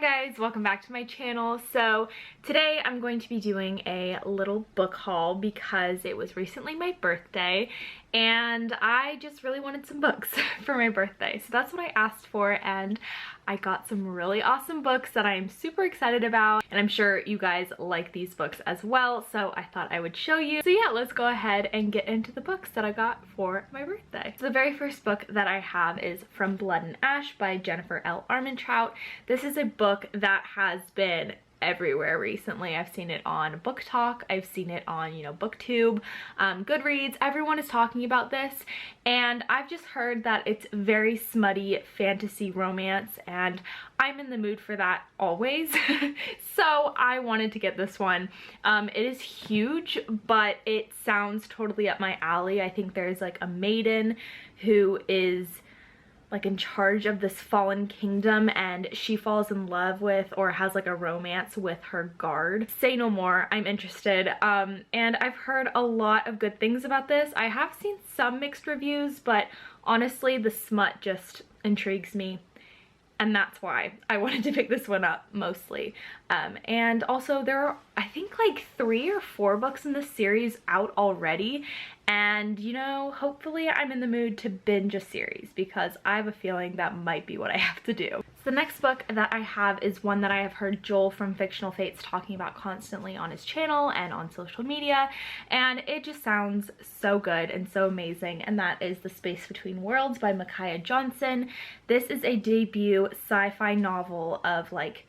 Hi guys, welcome back to my channel. So today I'm going to be doing a little book haul because it was recently my birthday and I just really wanted some books for my birthday. So that's what I asked for, and I got some really awesome books that I am super excited about, and I'm sure you guys like these books as well, so I thought I would show you. So yeah, let's go ahead and get into the books that I got for my birthday. So the very first book that I have is From Blood and Ash by Jennifer L. Armentrout. This is a book that has been everywhere recently. I've seen it on Book Talk, I've seen it on, booktube, Goodreads. Everyone is talking about this, and I've just heard that it's very smutty fantasy romance, and I'm in the mood for that always. So I wanted to get this one. It is huge, but it sounds totally up my alley. I think there's like a maiden who is like in charge of this fallen kingdom, and she falls in love with or has like a romance with her guard. Say no more, I'm interested. And I've heard a lot of good things about this. I have seen some mixed reviews, but honestly the smut just intrigues me, and that's why I wanted to pick this one up mostly. And also there are, I think, like 3 or 4 books in this series out already, and hopefully I'm in the mood to binge a series because I have a feeling that might be what I have to do. So the next book that I have is one that I have heard Joel from Fictional Fates talking about constantly on his channel and on social media, and it just sounds so good and so amazing, and that is The Space Between Worlds by Micaiah Johnson. This is a debut sci-fi novel of like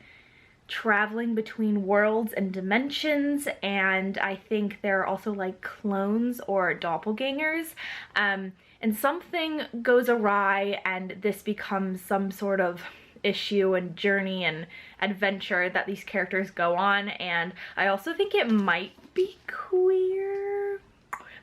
traveling between worlds and dimensions, and I think there are also like clones or doppelgangers, and something goes awry and this becomes some sort of issue and journey and adventure that these characters go on. And I also think it might be queer.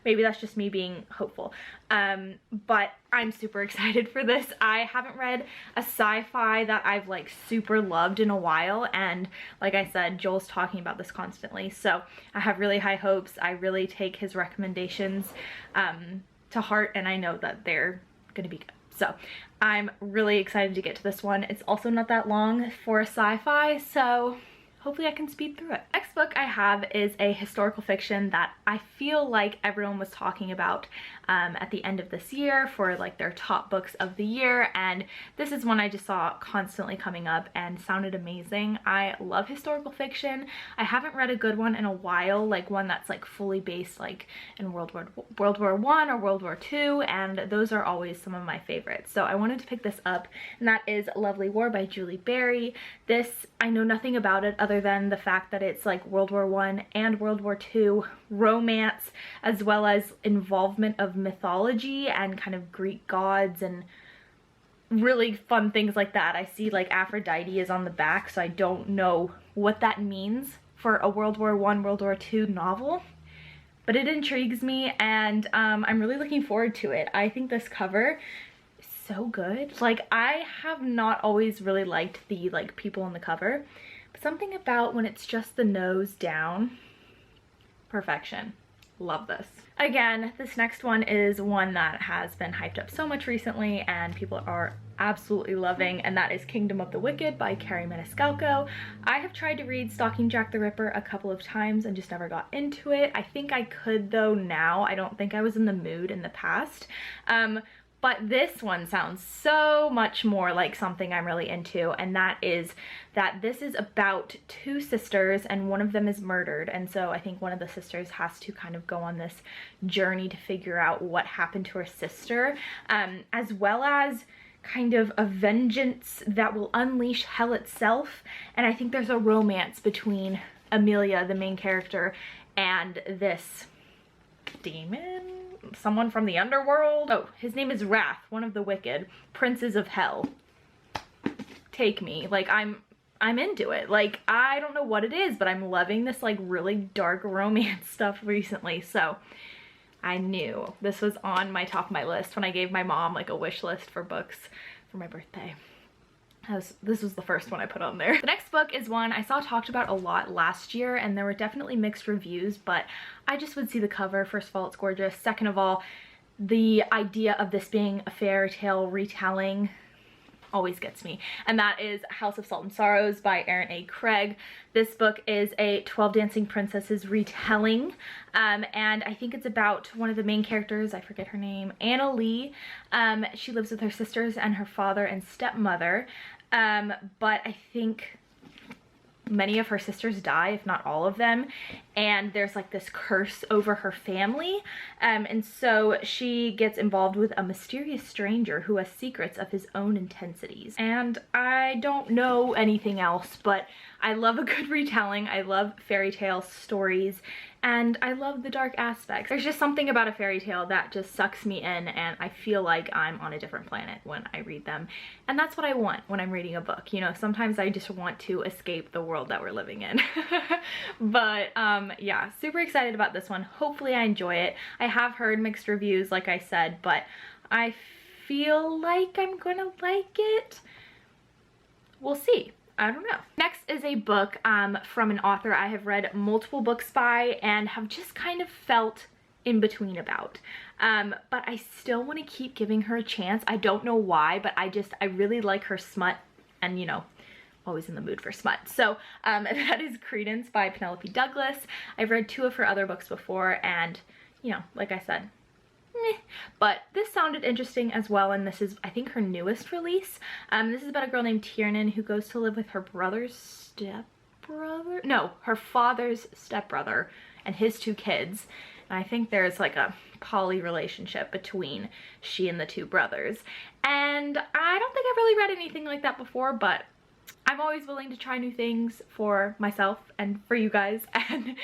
Maybe that's just me being hopeful. But I'm super excited for this. I haven't read a sci-fi that I've like super loved in a while, and like I said, Joel's talking about this constantly, so I have really high hopes. I really take his recommendations to heart, and I know that they're gonna be good. So I'm really excited to get to this one. It's also not that long for a sci-fi, so hopefully I can speed through it. Next book I have is a historical fiction that I feel like everyone was talking about at the end of this year for like their top books of the year, and this is one I just saw constantly coming up and sounded amazing. I love historical fiction. I haven't read a good one in a while, like one that's like fully based like in World War I or World War II, and those are always some of my favorites. So I wanted to pick this up, and that is Lovely War by Julie Berry. This, I know nothing about it other than the fact that it's like World War I and World War II romance, as well as involvement of mythology and kind of Greek gods and really fun things like that. I see like Aphrodite is on the back, so I don't know what that means for a World War I, World War II novel, but it intrigues me, and I'm really looking forward to it. I think this cover is so good. Like, I have not always really liked the like people on the cover, but something about when it's just the nose down, perfection. Love this. Again, this next one is one that has been hyped up so much recently and people are absolutely loving, and that is Kingdom of the Wicked by Carrie Maniscalco. I have tried to read Stalking Jack the Ripper a couple of times and just never got into it. I think I could though now. I don't think I was in the mood in the past. But this one sounds so much more like something I'm really into, and that is that this is about 2 sisters and one of them is murdered, and so I think one of the sisters has to kind of go on this journey to figure out what happened to her sister, as well as kind of a vengeance that will unleash hell itself. And I think there's a romance between Amelia, the main character, and this demon, someone from the underworld. Oh, his name is Wrath, one of the wicked princes of hell. Take me. Like, I'm into it. Like, I don't know what it is, but I'm loving this like really dark romance stuff recently, so I knew this was on my top of my list when I gave my mom like a wish list for books for my birthday. This was the first one I put on there. The next book is one I saw talked about a lot last year, and there were definitely mixed reviews, but I just would see the cover. First of all, it's gorgeous. Second of all, the idea of this being a fairy tale retelling always gets me, and that is House of Salt and Sorrows by Erin A. Craig. This book is a 12 Dancing Princesses retelling, and I think it's about one of the main characters, I forget her name, Anna Lee. She lives with her sisters and her father and stepmother, but I think many of her sisters die, if not all of them, and there's like this curse over her family, and so she gets involved with a mysterious stranger who has secrets of his own intensities. And I don't know anything else, but I love a good retelling. I love fairy tale stories, and I love the dark aspects. There's just something about a fairy tale that just sucks me in, and I feel like I'm on a different planet when I read them. And that's what I want when I'm reading a book. You know, sometimes I just want to escape the world that we're living in. But yeah, super excited about this one. Hopefully I enjoy it. I have heard mixed reviews, like I said, but I feel like I'm gonna like it. We'll see. I don't know. Next is a book from an author I have read multiple books by and have just kind of felt in between about. But I still want to keep giving her a chance. I don't know why, but I really like her smut, and you know, always in the mood for smut. So that is Credence by Penelope Douglas. I've read 2 of her other books before, and you know, like I said, meh. But this sounded interesting as well, and this is, I think, her newest release. This is about a girl named Tiernan who goes to live with her brother's stepbrother? No, her father's stepbrother and his 2 kids. And I think there's like a poly relationship between she and the 2 brothers. And I don't think I've really read anything like that before, but I'm always willing to try new things for myself and for you guys, and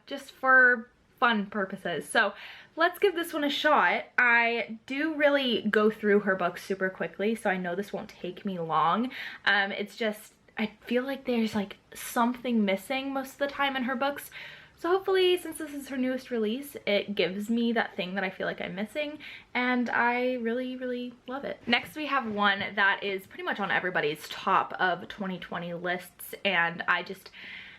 just for fun purposes. So let's give this one a shot. I do really go through her books super quickly, so I know this won't take me long. It's just, I feel like there's like something missing most of the time in her books. So hopefully, since this is her newest release, it gives me that thing that I feel like I'm missing, and I really, really love it. Next, we have one that is pretty much on everybody's top of 2020 lists, and I just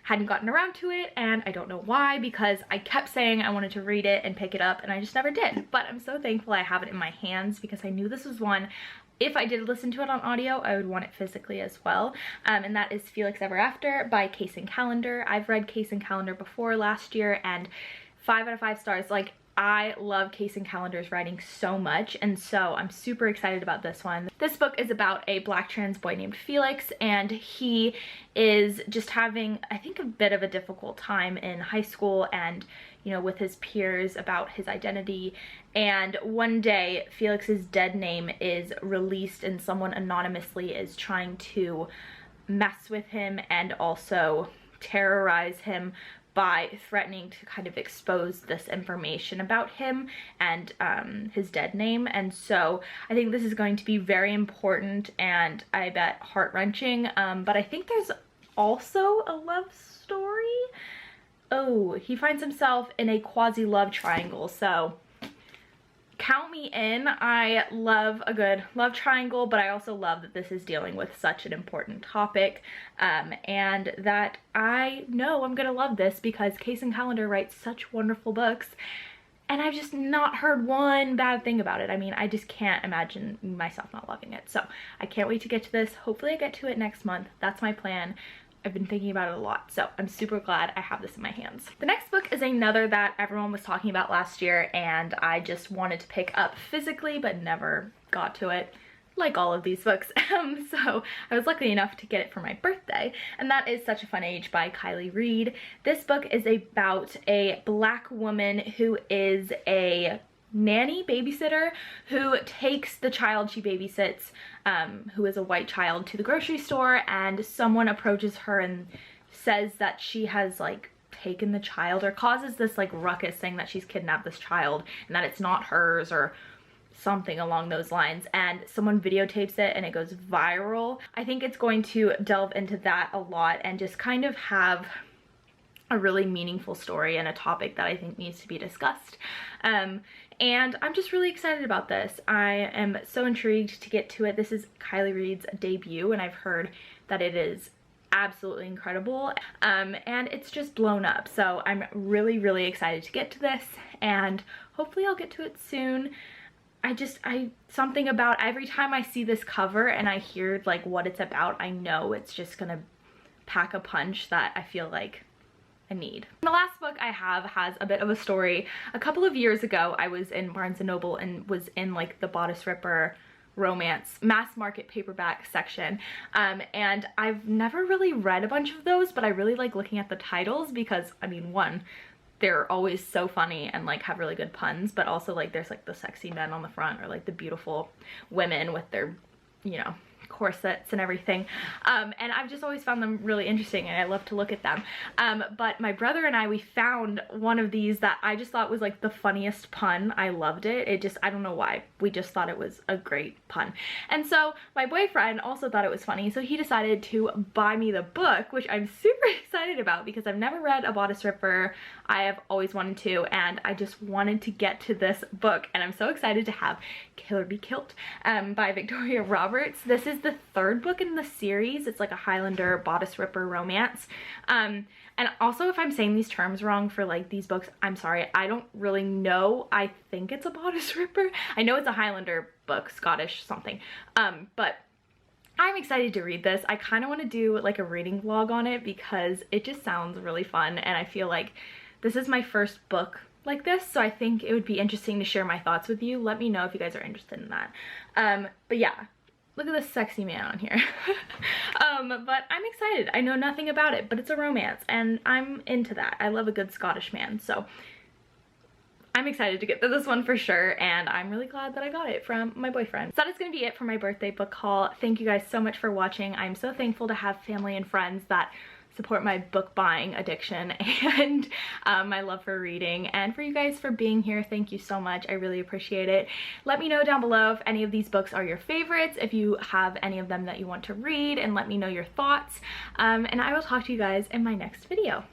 hadn't gotten around to it, and I don't know why, because I kept saying I wanted to read it and pick it up, and I just never did. But I'm so thankful I have it in my hands, because I knew this was one, if I did listen to it on audio, I would want it physically as well. And that is Felix Ever After by Case and Calendar. I've read Case and Calendar before last year, and 5 out of 5 stars. Like, I love Case and Calendar's writing so much, and so I'm super excited about this one. This book is about a Black trans boy named Felix, and he is just having, I think, a bit of a difficult time in high school and, you know, with his peers about his identity. And one day, Felix's dead name is released, and someone anonymously is trying to mess with him and also terrorize him by threatening to kind of expose this information about him and his dead name. And so I think this is going to be very important, and I bet heart-wrenching, but I think there's also a love story. Oh, he finds himself in a quasi-love triangle, so count me in. I love a good love triangle, but I also love that this is dealing with such an important topic, and that I know I'm gonna love this because Case and Calendar writes such wonderful books, and I've just not heard one bad thing about it. I mean, I just can't imagine myself not loving it. So I can't wait to get to this. Hopefully I get to it next month. That's my plan. I've been thinking about it a lot, so I'm super glad I have this in my hands. The next book is another that everyone was talking about last year, and I just wanted to pick up physically but never got to it, like all of these books. So I was lucky enough to get it for my birthday, and that is Such a Fun Age by Kylie Reed. This book is about a Black woman who is a nanny babysitter who takes the child she babysits, who is a white child, to the grocery store, and someone approaches her and says that she has like taken the child, or causes this like ruckus saying that she's kidnapped this child and that it's not hers or something along those lines, and someone videotapes it and it goes viral. I think it's going to delve into that a lot and just kind of have a really meaningful story and a topic that I think needs to be discussed. And I'm just really excited about this. I am so intrigued to get to it. This is Kylie Reed's debut, and I've heard that it is absolutely incredible, and it's just blown up. So I'm really, really excited to get to this, and hopefully I'll get to it soon. something about every time I see this cover and I hear like what it's about, I know it's just gonna pack a punch that I feel like I need. The last book I have has a bit of a story. A couple of years ago, I was in Barnes & Noble and was in like the Bodice Ripper romance mass market paperback section, and I've never really read a bunch of those, but I really like looking at the titles because, I mean, one, they're always so funny and like have really good puns, but also like there's like the sexy men on the front or like the beautiful women with their, you know, corsets and everything, and I've just always found them really interesting and I love to look at them, but my brother and I, we found one of these that I just thought was like the funniest pun. I loved it. I don't know why, we just thought it was a great pun, and so my boyfriend also thought it was funny, so he decided to buy me the book, which I'm super excited about because I've never read a Bodice Ripper. I have always wanted to, and I just wanted to get to this book, and I'm so excited to have Kill or Be Killed by Victoria Roberts. This is the third book in the series. It's like a Highlander Bodice Ripper romance, and also, if I'm saying these terms wrong for like these books, I'm sorry. I don't really know. I think it's a Bodice Ripper. I know it's a Highlander book, Scottish something, but I'm excited to read this. I kind of want to do like a reading vlog on it because it just sounds really fun, and I feel like this is my first book like this, so I think it would be interesting to share my thoughts with you. Let me know if you guys are interested in that. But yeah, look at this sexy man on here. But I'm excited. I know nothing about it, but it's a romance and I'm into that. I love a good Scottish man, so I'm excited to get to this one for sure, and I'm really glad that I got it from my boyfriend. So that is going to be it for my birthday book haul. Thank you guys so much for watching. I'm so thankful to have family and friends that support my book buying addiction and my love for reading, and for you guys for being here. Thank you so much. I really appreciate it. Let me know down below if any of these books are your favorites, if you have any of them that you want to read, and let me know your thoughts, and I will talk to you guys in my next video.